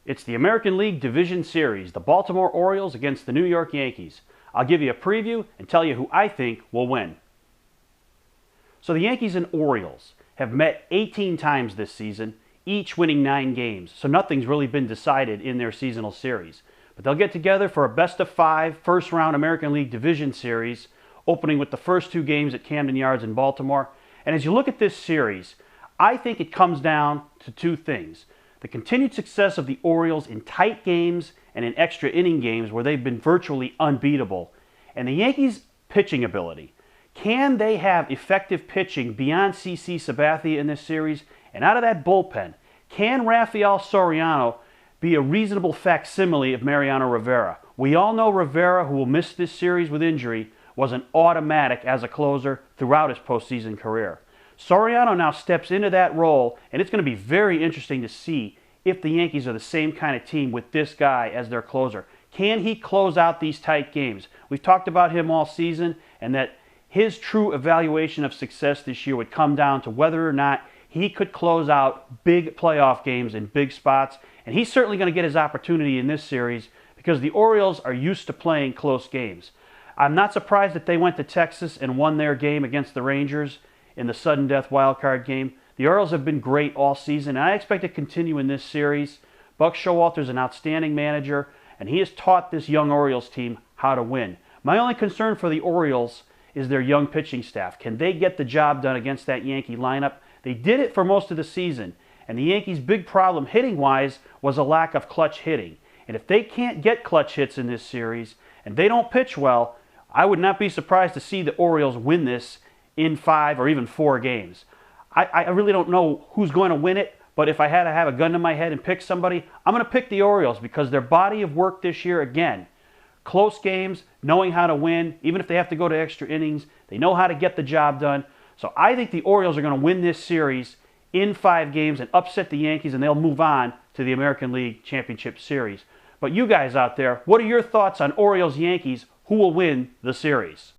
It's the American League Division Series, the Baltimore Orioles against the New York Yankees. I'll give you a preview and tell you who I think will win. So the Yankees and Orioles have met 18 times this season, each winning 9 games. So nothing's really been decided in their seasonal series. But they'll get together for a best-of-5 first-round American League Division Series, opening with the first 2 games at Camden Yards in Baltimore. And as you look at this series, I think it comes down to 2 things. The continued success of the Orioles in tight games and in extra inning games where they've been virtually unbeatable. And the Yankees' pitching ability. Can they have effective pitching beyond CC Sabathia in this series? And out of that bullpen, can Rafael Soriano be a reasonable facsimile of Mariano Rivera? We all know Rivera, who will miss this series with injury, was an automatic as a closer throughout his postseason career. Soriano now steps into that role, and it's going to be very interesting to see if the Yankees are the same kind of team with this guy as their closer. Can he close out these tight games? We've talked about him all season, and that his true evaluation of success this year would come down to whether or not he could close out big playoff games in big spots, and he's certainly going to get his opportunity in this series because the Orioles are used to playing close games. I'm not surprised that they went to Texas and won their game against the Rangers in the sudden death wildcard game. The Orioles have been great all season, and I expect to continue in this series. Buck Showalter's an outstanding manager, and he has taught this young Orioles team how to win. My only concern for the Orioles is their young pitching staff. Can they get the job done against that Yankee lineup? They did it for most of the season, and the Yankees' big problem hitting-wise was a lack of clutch hitting. And if they can't get clutch hits in this series, and they don't pitch well, I would not be surprised to see the Orioles win this in 5 or even 4 games. I really don't know who's going to win it, but if I had to have a gun to my head and pick somebody, I'm going to pick the Orioles because their body of work this year, again, close games, knowing how to win, even if they have to go to extra innings, they know how to get the job done. So I think the Orioles are going to win this series in 5 games and upset the Yankees, and they'll move on to the American League Championship Series. But you guys out there, what are your thoughts on Orioles-Yankees? Who will win the series?